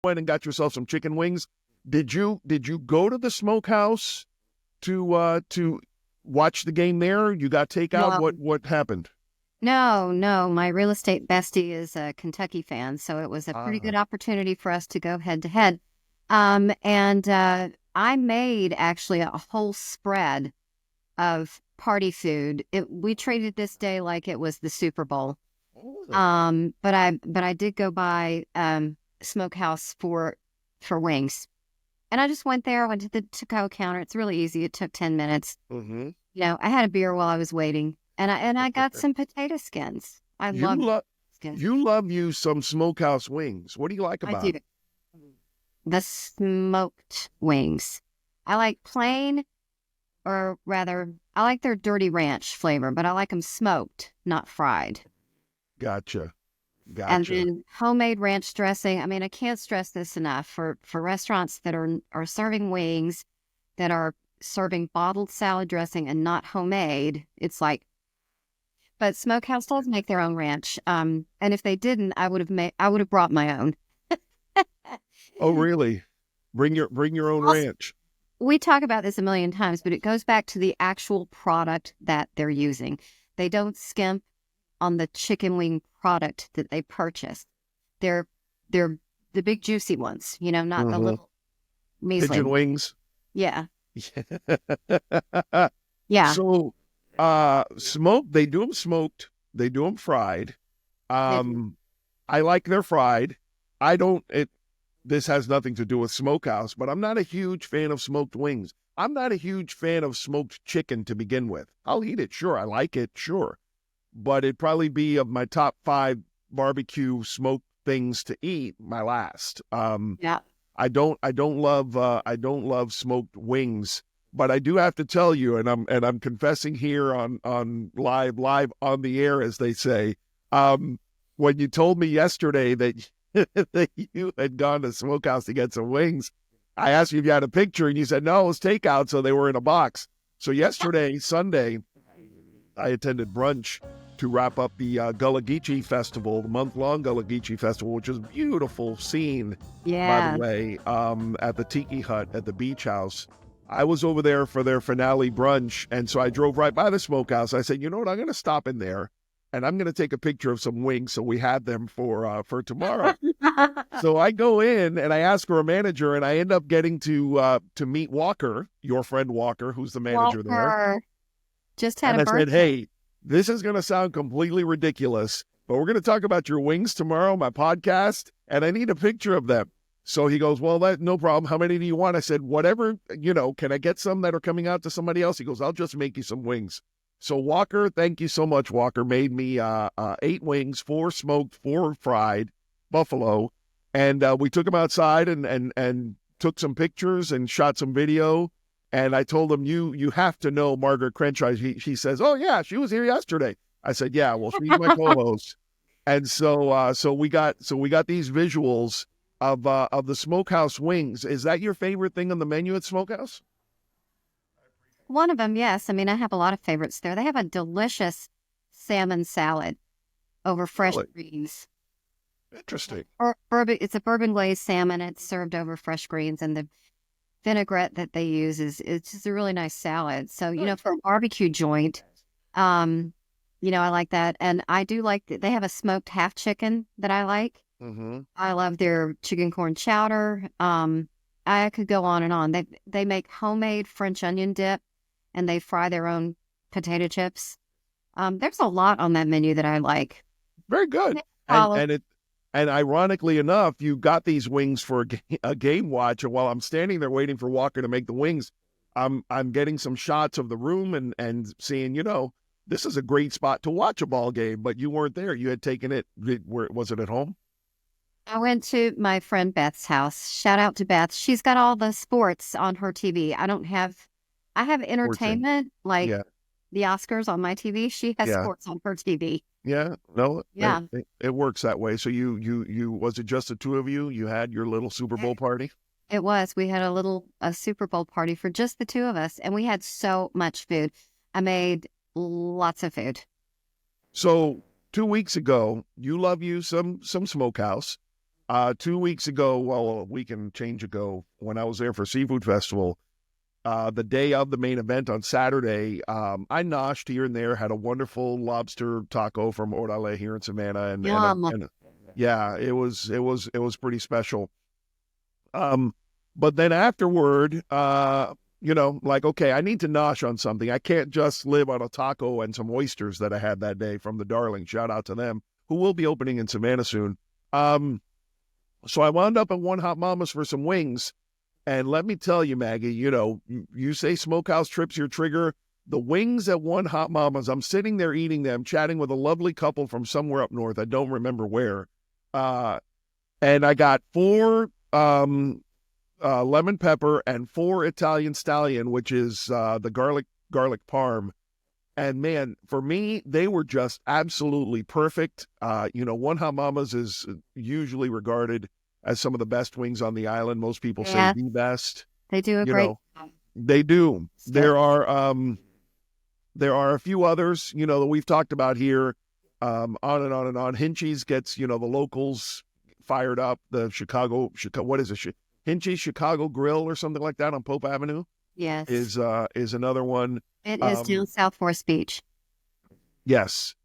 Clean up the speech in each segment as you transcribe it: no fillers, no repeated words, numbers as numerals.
went and got yourself some chicken wings. Did you go to the smokehouse to watch the game there? You got takeout? No, What happened? no. My real estate bestie is a Kentucky fan, so it was a pretty Ah, good opportunity for us to go head to head. And I made actually a whole spread of party food. We treated this day like it was the Super Bowl. what was it? But I did go by Smokehouse for wings. And I just went there, went to the to-go counter. It's really easy. It took 10 minutes. Mm-hmm. I had a beer while I was waiting, and I got some potato skins. I You love love skins. you love you some smokehouse wings. What do you like I about do. The smoked wings. I like plain, or rather, I like their dirty ranch flavor, but I like them smoked, not fried. Gotcha. And Gotcha. then homemade ranch dressing. I mean, I can't stress this enough for restaurants that are serving wings, that are serving bottled salad dressing and not homemade. It's like, but Smokehouse does make their own ranch. And if they didn't, I would have brought my own. Oh, really? Bring your own Also, ranch. we talk about this a million times, but it goes back to the actual product that they're using. They don't skimp on the chicken wing product that they purchased. They're they're the big juicy ones, not the Mm-hmm. little measly Pigeon ones. wings. Yeah. Yeah. So, smoked. They do them smoked. They do them fried. They do. Um, I like their fried. I don't. This has nothing to do with smokehouse, but I'm not a huge fan of smoked wings. I'm not a huge fan of smoked chicken to begin with. I'll eat it, sure. I like it, sure, but it'd probably be of my top five barbecue smoked things to eat. My last. Yeah. I don't love smoked wings, but I do have to tell you, and I'm confessing here on live on the air, as they say. Um, when you told me yesterday that that you had gone to Smokehouse to get some wings, I asked you if you had a picture, and you said no, it was takeout, so they were in a box. So yesterday, Sunday, I attended brunch to wrap up the Gullah Geechee Festival, the month-long Gullah Geechee Festival, which is a beautiful scene, by the Yeah. way, at the Tiki Hut at the beach house. I was over there for their finale brunch, and so I drove right by the smokehouse. I said, you know what, I'm going to stop in there, and I'm going to take a picture of some wings so we had them for tomorrow. So I go in and I ask for a manager, and I end up getting to meet Walker, your friend Walker, who's the manager there. Walker just had And a I said, birthday. hey, this is going to sound completely ridiculous, but we're going to talk about your wings tomorrow, my podcast, and I need a picture of them. So he goes, well, no problem. How many do you want? I said, whatever, can I get some that are coming out to somebody else? He goes, I'll just make you some wings. So Walker, thank you so much, Walker, made me 8 wings, 4 smoked, 4 fried, buffalo. And we took them outside and took some pictures and shot some video. And I told him, you have to know Margaret Crenshaw. She says, oh yeah, she was here yesterday. I said, yeah, well, she's my co-host. And so we got these visuals of the smokehouse wings. Is that your favorite thing on the menu at Smokehouse? One of them, yes. I mean, I have a lot of favorites there. They have a delicious salmon salad over fresh Really greens. interesting. Bourbon, it's a bourbon glazed salmon. It's served over fresh greens, and the vinaigrette that they use it's just a really nice salad. So, Nice. for a barbecue joint, um, I like that. And I do like that they have a smoked half chicken that I like. Mm-hmm. I love their chicken corn chowder. I could go on and on. They make homemade French onion dip, and they fry their own potato chips. There's a lot on that menu that I like. Very good. And Follow. and it and ironically enough, you got these wings for a game watch, and while I'm standing there waiting for Walker to make the wings, I'm getting some shots of the room and seeing, this is a great spot to watch a ball game, but you weren't there. You had taken it. Where was it, at home? I went to my friend Beth's house. Shout out to Beth. She's got all the sports on her TV. I have Or thing. entertainment like Yeah. the Oscars on my TV. She has Yeah. sports on her TV. Yeah. No, Yeah. it works that way. So you was it just the two of you? You had your little Super Bowl party? It was. We had a Super Bowl party for just the two of us, and we had so much food. I made lots of food. So 2 weeks ago, you love you some smokehouse. 2 weeks ago, well, a week and change ago, when I was there for Seafood Festival, the day of the main event on Saturday, I noshed here and there, had a wonderful lobster taco from Orale here in Savannah, Yum. and yeah, it was pretty special. But then afterward, like, okay, I need to nosh on something. I can't just live on a taco and some oysters that I had that day from the Darling. Shout out to them, who will be opening in Savannah soon. So I wound up at One Hot Mama's for some wings. And let me tell you, Maggie, you say smokehouse trips your trigger. The wings at One Hot Mama's, I'm sitting there eating them, chatting with a lovely couple from somewhere up north. I don't remember where. And I got 4 lemon pepper and 4 Italian stallion, which is the garlic parm. And man, for me, they were just absolutely perfect. One Hot Mama's is usually regarded as some of the best wings on the island. Most people say the best. They do a great job. They do. There are a few others, that we've talked about here, on and on and on. Hinchey's gets, the locals fired up. The Chicago, what is it? Hinchey's Chicago Grill or something like that on Pope Avenue. Yes. Is another one. It is down South Forest Beach. Yes.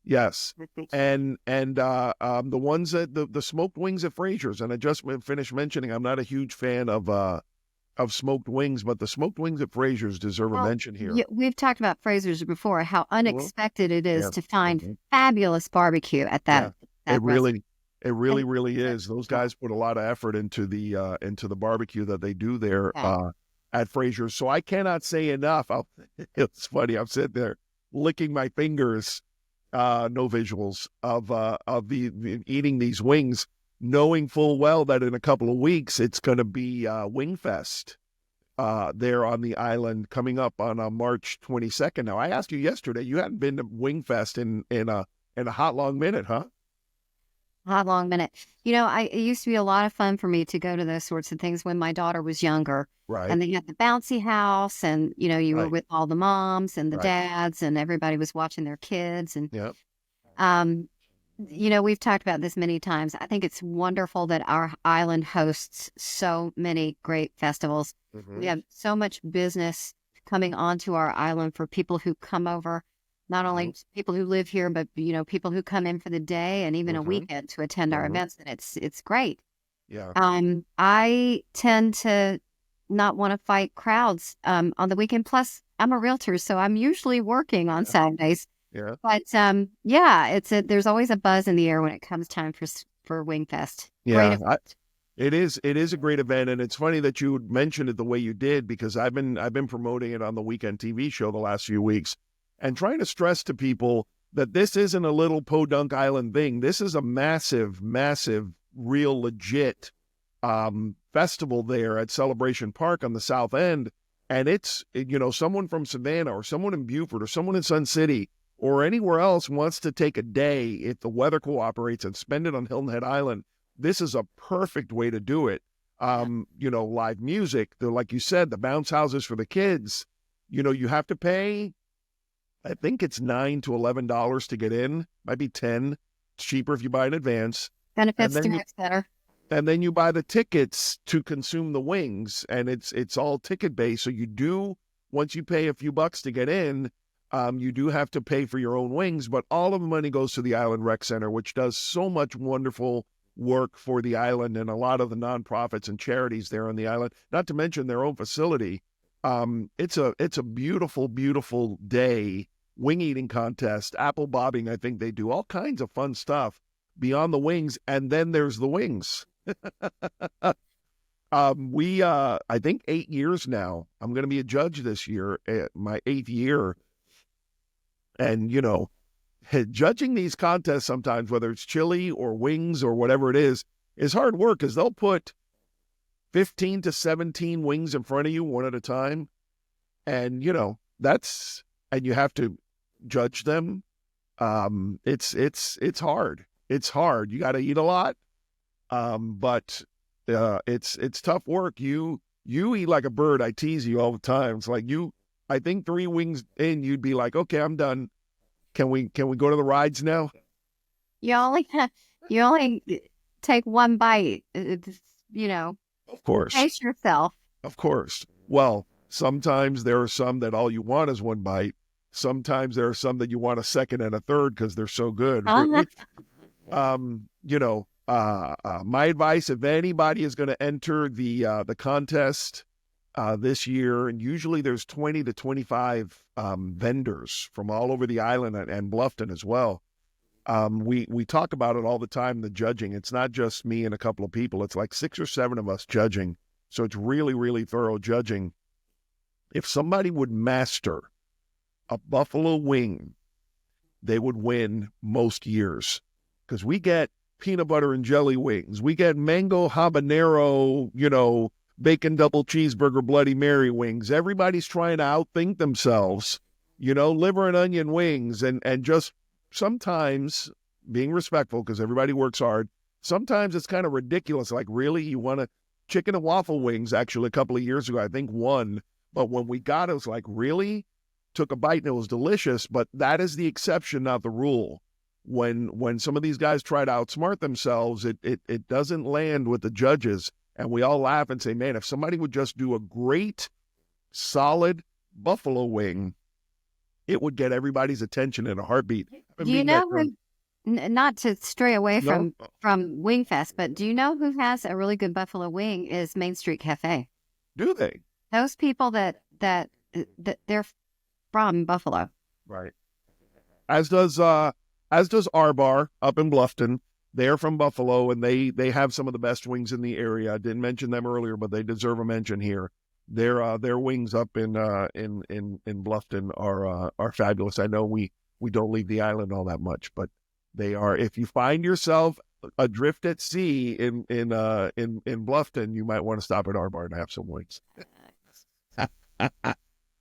And the ones that the smoked wings at Frazier's, and I just finished mentioning, I'm not a huge fan of smoked wings, but the smoked wings at Frazier's deserve a mention here. We've talked about Frazier's before, how unexpected it is to find fabulous barbecue at that. It really is. Those guys put a lot of effort into the barbecue that they do there at Frazier's. So I cannot say enough. It's funny. I'm sitting there licking my fingers, no visuals of the eating these wings, knowing full well that in a couple of weeks it's going to be Wing Fest there on the island coming up on March 22nd. Now, I asked you yesterday, you hadn't been to Wing Fest in a hot long minute, huh? Hot long minute. It used to be a lot of fun for me to go to those sorts of things when my daughter was younger. Right. And they had the bouncy house, and you were with all the moms and the dads, and everybody was watching their kids. And we've talked about this many times. I think it's wonderful that our island hosts so many great festivals. We have so much business coming onto our island for people who come over. Not only people who live here, but people who come in for the day and even a weekend to attend our events, and it's great. Yeah. I tend to not want to fight crowds on the weekend. Plus, I'm a realtor, so I'm usually working on Saturdays. Yeah. But there's always a buzz in the air when it comes time for Wing Fest. Yeah. It is a great event, and it's funny that you mentioned it the way you did, because I've been promoting it on the weekend TV show the last few weeks. And trying to stress to people that this isn't a little Podunk Island thing. This is a massive, massive, real legit festival there at Celebration Park on the South End. And it's, someone from Savannah or someone in Beaufort or someone in Sun City or anywhere else wants to take a day, if the weather cooperates, and spend it on Hilton Head Island. This is a perfect way to do it. Live music, like you said, the bounce houses for the kids. You have to pay, I think it's $9 to $11 to get in. Might be $10. It's cheaper if you buy in advance. Benefits direct center. And then you buy the tickets to consume the wings, and it's all ticket based. So you do, once you pay a few bucks to get in, you do have to pay for your own wings. But all of the money goes to the Island Rec Center, which does so much wonderful work for the island and a lot of the nonprofits and charities there on the island. Not to mention their own facility. It's a beautiful, beautiful day. Wing eating contest, apple bobbing. I think they do all kinds of fun stuff beyond the wings. And then there's the wings. I think 8 years now. I'm going to be a judge this year, my 8th year. And, judging these contests sometimes, whether it's chili or wings or whatever it is hard work, because they'll put 15 to 17 wings in front of you one at a time. And, and you have to judge them. It's hard. It's hard. You got to eat a lot. But it's tough work. You eat like a bird. I tease you all the time. It's like I think 3 wings in, you'd be like, okay, I'm done. Can we go to the rides now? You only take one bite. It's, you know, Of course. pace yourself. Of course. Well, sometimes there are some that all you want is one bite. Sometimes there are some that you want a second and a third because they're so good. My advice, if anybody is going to enter the contest this year, and usually there's 20 to 25 vendors from all over the island and Bluffton as well. We talk about it all the time, the judging. It's not just me and a couple of people. It's like 6 or 7 of us judging. So it's really, really thorough judging. If somebody would master a buffalo wing, they would win most years. Because we get peanut butter and jelly wings. We get mango habanero, bacon double cheeseburger Bloody Mary wings. Everybody's trying to outthink themselves, liver and onion wings. And just sometimes being respectful, because everybody works hard, sometimes it's kind of ridiculous. Like, really? You want to chicken and waffle wings? Actually, a couple of years ago, I think one. But when we got it, was like, really? Took a bite and it was delicious. But that is the exception, not the rule. When some of these guys try to outsmart themselves, it doesn't land with the judges. And we all laugh and say, man, if somebody would just do a great, solid buffalo wing, it would get everybody's attention in a heartbeat. Do you know who, not to stray away No? from Wing Fest, but do you know who has a really good buffalo wing? Is Main Street Cafe. Do they? Those people that they're from Buffalo. Right. As does our bar up in Bluffton. They're from Buffalo, and they have some of the best wings in the area. I didn't mention them earlier, but they deserve a mention here. Their wings up in Bluffton are fabulous. I know we don't leave the island all that much, but they are. If you find yourself adrift at sea in Bluffton, you might want to stop at our bar and have some wings.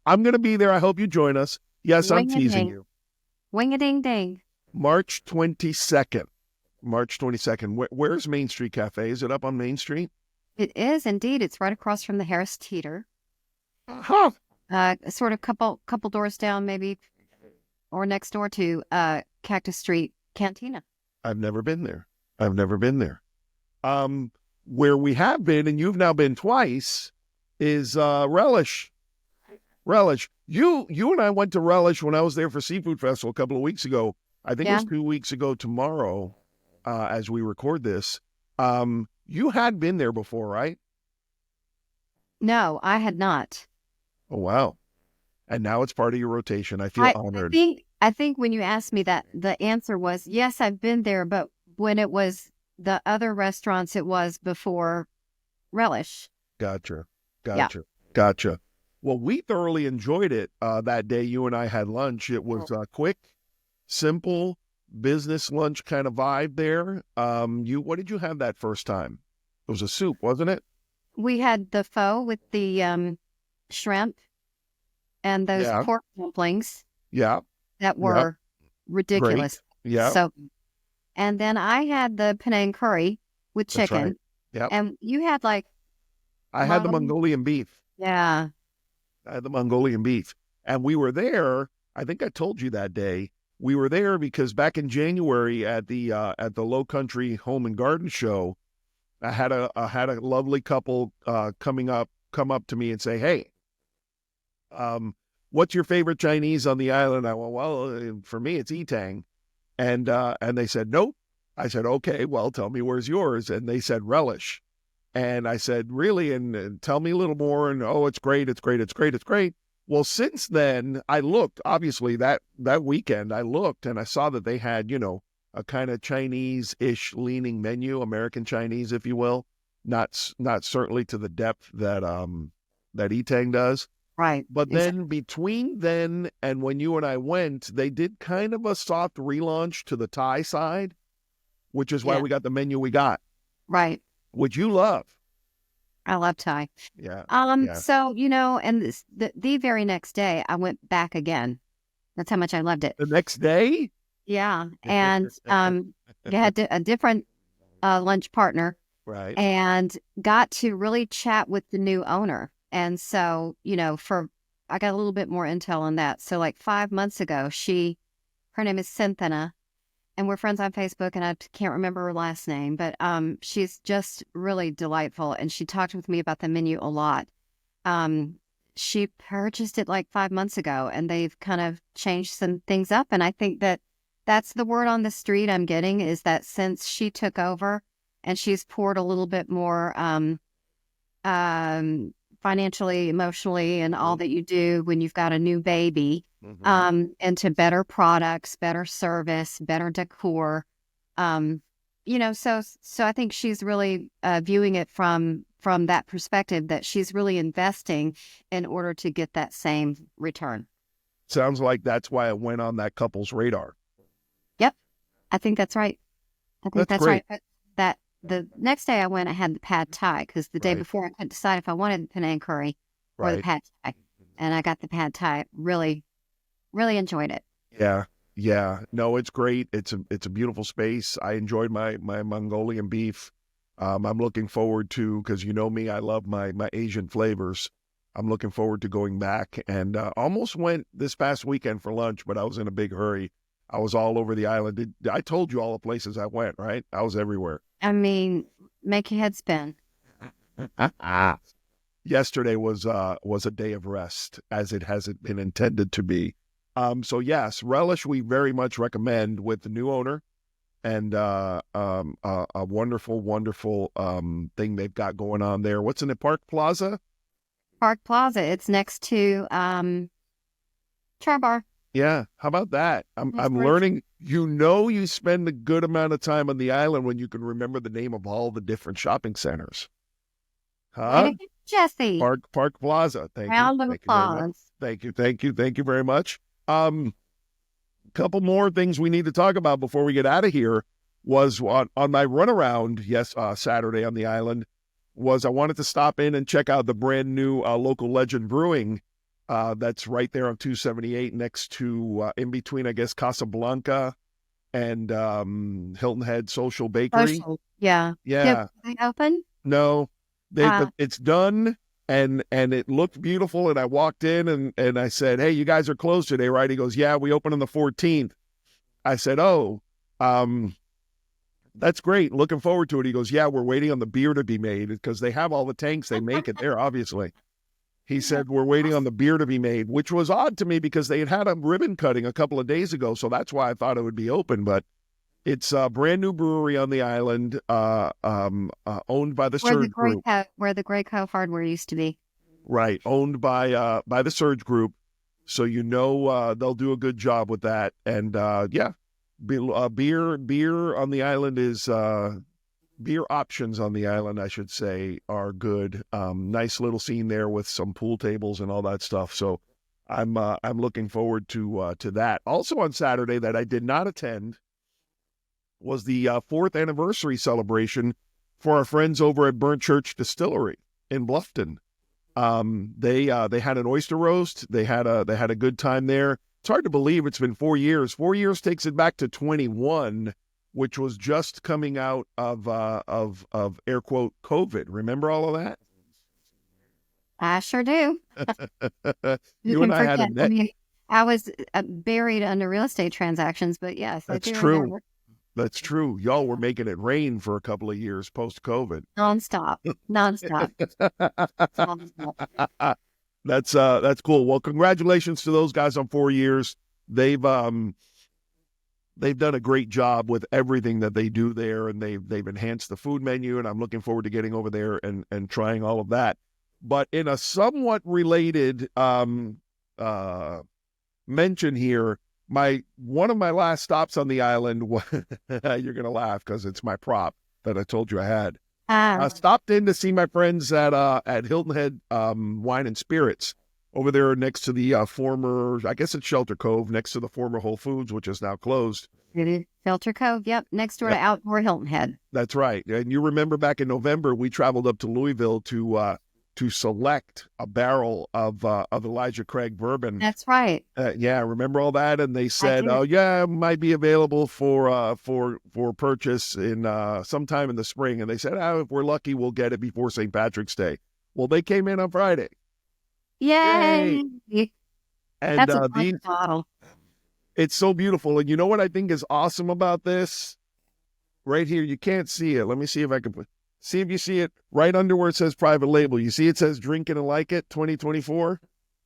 I'm going to be there. I hope you join us. Yes, I'm teasing you. Wing-a-ding-ding. March 22nd. Where's Main Street Cafe? Is it up on Main Street? It is indeed. It's right across from the Harris Teeter. Uh-huh. Sort of couple doors down, maybe, or next door to Cactus Street Cantina. I've never been there. Where we have been, and you've now been twice, is Relish. You and I went to Relish when I was there for Seafood Festival a couple of weeks ago. I think it was 2 weeks ago tomorrow, as we record this. You had been there before, right? No, I had not. Oh, wow. And now it's part of your rotation. I feel honored. I think when you asked me that, the answer was, yes, I've been there, but when it was the other restaurants, it was before Relish. Gotcha. Yeah. Well, we thoroughly enjoyed it that day you and I had lunch. It was quick, simple, business lunch kind of vibe there. What did you have that first time? It was a soup, wasn't it? We had the pho with the shrimp and those pork dumplings. Yeah. That were ridiculous. Great. Yeah. So, and then I had the Penang curry with chicken. That's right. Yeah. And you had I had the Mongolian beef. Yeah. I had the Mongolian beef. And we were there, I think I told you that day, we were there because back in January at the Low Country Home and Garden Show, I had a lovely couple come up to me and say, hey, what's your favorite Chinese on the island? I went, well, for me, it's Etang. And they said, nope. I said, okay, well, tell me where's yours? And they said, Relish. And I said, really? And tell me a little more. And, oh, it's great. Well, since then, I looked, obviously, that weekend, I looked and I saw that they had, a kind of Chinese-ish leaning menu, American Chinese, if you will. Not certainly to the depth that Etang does. Right. But then between then and when you and I went, they did kind of a soft relaunch to the Thai side, which is why we got the menu we got. Right. Which you love. I love Thai. Yeah. So, and the very next day I went back again. That's how much I loved it. The next day? Yeah. And you had a different lunch partner. Right. And got to really chat with the new owner. And so, I got a little bit more intel on that. So like 5 months ago, her name is Cynthia, and we're friends on Facebook, and I can't remember her last name, but she's just really delightful, and she talked with me about the menu a lot. She purchased it like 5 months ago, and they've kind of changed some things up, and I think that that's the word on the street I'm getting, is that since she took over and she's poured a little bit more financially, emotionally, and all that you do when you've got a new baby, into better products, better service, better decor. So I think she's really viewing it from that perspective, that she's really investing in order to get that same return. Sounds like that's why it went on that couple's radar. Yep, I think that's right. I think that's great. right. But the next day I went, I had the pad thai, because the day before I couldn't decide if I wanted the Penang curry or the pad thai, and I got the pad thai. Really, really enjoyed it. Yeah. No, it's great. It's a beautiful space. I enjoyed my Mongolian beef. I'm looking forward to, because you know me, I love my Asian flavors. I'm looking forward to going back, and almost went this past weekend for lunch, but I was in a big hurry. I was all over the island. I told you all the places I went, right? I was everywhere. I mean, make your head spin. Yesterday was a day of rest, as it hasn't been intended to be. So yes, Relish we very much recommend, with the new owner, and a wonderful, wonderful thing they've got going on there. What's in it? Park Plaza? Park Plaza. It's next to Char Bar. Yeah, how about that? I'm learning. You spend a good amount of time on the island when you can remember the name of all the different shopping centers. Huh? Jesse. Park Plaza. Thank Round you. of applause. Thank you very much. Couple more things we need to talk about before we get out of here was on my runaround, Saturday on the island, was I wanted to stop in and check out the brand new Local Legend Brewing that's right there on 278, next to, in between, I guess, Casablanca and Hilton Head Social Bakery. Yeah. Yeah. They open? No, it's done. And it looked beautiful, and I walked in and I said, "Hey, you guys are closed today, right?" He goes, "Yeah, we open on the 14th." I said, "Oh, that's great. Looking forward to it." He goes, "Yeah, we're waiting on the beer to be made, because they have all the tanks. They make it there, obviously." He said, "We're waiting on the beer to be made," which was odd to me, because they had a ribbon cutting a couple of days ago, so that's why I thought it would be open. But it's a brand new brewery on the island, owned by the Surge Group. Where the Grey Cove Hardware used to be. Right, owned by the Surge Group. So they'll do a good job with that. And beer on the island is beer options on the island, I should say, are good. Nice little scene there with some pool tables and all that stuff. So I'm looking forward to that. Also on Saturday, that I did not attend, was the 4th anniversary celebration for our friends over at Burnt Church Distillery in Bluffton. They had an oyster roast. They had a good time there. It's hard to believe it's been 4 years. 4 years takes it back to 21, which was just coming out of air quote COVID. Remember all of that? I sure do. You and I had a net. I mean, I was buried under real estate transactions, but yes, that's I do true. remember. That's true. Y'all were making it rain for a couple of years post-COVID. Nonstop. That's cool. Well, congratulations to those guys on 4 years. They've done a great job with everything that they do there, and they've enhanced the food menu, and I'm looking forward to getting over there and trying all of that. But in a somewhat related mention here, one of my last stops on the island was, you're going to laugh because it's my prop that I told you I had. I stopped in to see my friends at Hilton Head Wine and Spirits over there next to the former, I guess it's Shelter Cove, next to the former Whole Foods, which is now closed. It is Shelter Cove, yep, next door to Outdoor Hilton Head. That's right. And you remember back in November, we traveled up to Louisville to select a barrel of Elijah Craig bourbon. That's right. Yeah, remember all that? And they said, "Oh yeah, it might be available for purchase in sometime in the spring." And they said, "If we're lucky, we'll get it before St. Patrick's Day." Well, they came in on Friday. Yay! And that's a bottle. It's so beautiful. And you know what I think is awesome about this? Right here, you can't see it. Let me see if I can see if you see it right under where it says private label. You see it says Drink It and Like It 2024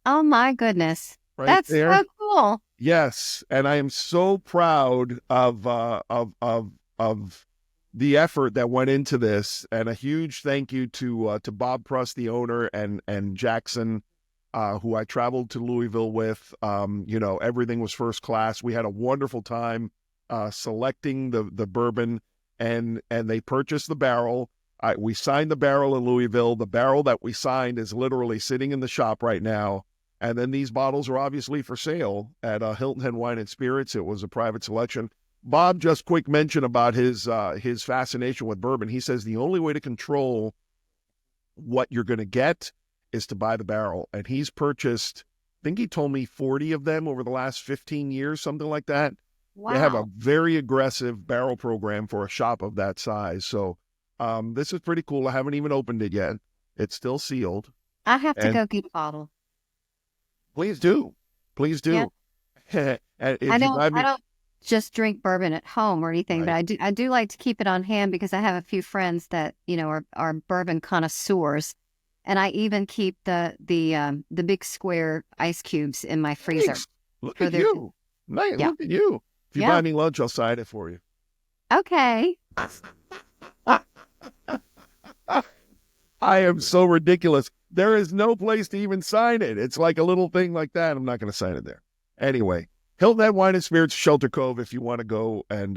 Oh my goodness. right That's there. so cool. Yes, and I am so proud of the effort that went into this, and a huge thank you to Bob Pruss, the owner, and Jackson, who I traveled to Louisville with. Everything was first class. We had a wonderful time selecting the bourbon, and they purchased the barrel. We signed the barrel in Louisville. The barrel that we signed is literally sitting in the shop right now. And then these bottles are obviously for sale at Hilton Head Wine and Spirits. It was a private selection. Bob, just quick mention about his fascination with bourbon. He says the only way to control what you're going to get is to buy the barrel. And he's purchased, I think he told me 40 of them over the last 15 years, something like that. Wow. They have a very aggressive barrel program for a shop of that size. So this is pretty cool. I haven't even opened it yet. It's still sealed. I have to go get a bottle. Please do. Please do. Yeah. And if I you buy me, don't just drink bourbon at home or anything, Right. but I do like to keep it on hand because I have a few friends that, are bourbon connoisseurs. And I even keep the big square ice cubes in my freezer. Thanks. Look for at their- you. Nice. Yeah. Look at you. If you Yeah. buy me lunch, I'll sign it for you. Okay. I am so ridiculous. There is no place to even sign it. It's like a little thing like that. I'm not going to sign it there. Anyway, Hilton Head Wine and Spirits, Shelter Cove, if you want to go and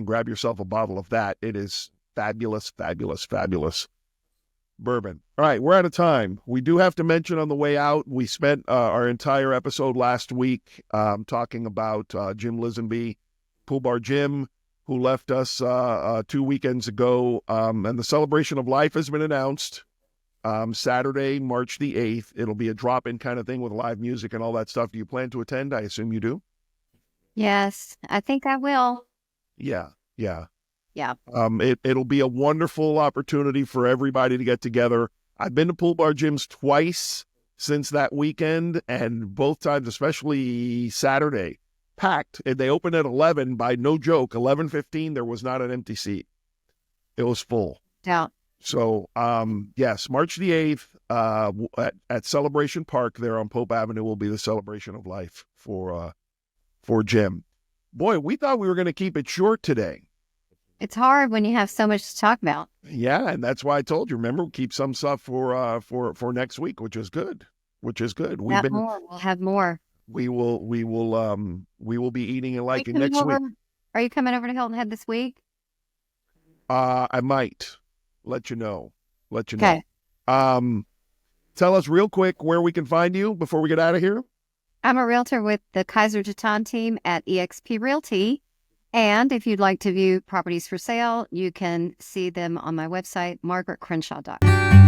grab yourself a bottle of that. It is fabulous, fabulous, fabulous bourbon. All right, we're out of time. We do have to mention on the way out, we spent our entire episode last week talking about Jim Lisenby, Pool Bar Jim, who left us 2 weekends ago. And the Celebration of Life has been announced. Saturday, March the 8th. It'll be a drop-in kind of thing with live music and all that stuff. Do you plan to attend? I assume you do. Yes, I think I will. Yeah. Yeah. It'll be a wonderful opportunity for everybody to get together. I've been to Pool Bar Gyms twice since that weekend, and both times, especially Saturday, packed. And they opened at 11. By no joke, 11:15. There was not an empty seat. It was full. Yeah. So, yes, March the 8th at Celebration Park there on Pope Avenue will be the Celebration of Life for Jim. Boy, we thought we were going to keep it short today. It's hard when you have so much to talk about. Yeah, and that's why I told you. Remember, we'll keep some stuff for next week, which is good. We'll have more. We will be eating and liking next week. Are you coming over to Hilton Head this week? I might let you know. Okay. Tell us real quick where we can find you before we get out of here. I'm a realtor with the Kaiser Jeton team at eXp Realty. And if you'd like to view properties for sale, you can see them on my website, margaretcrenshaw.com.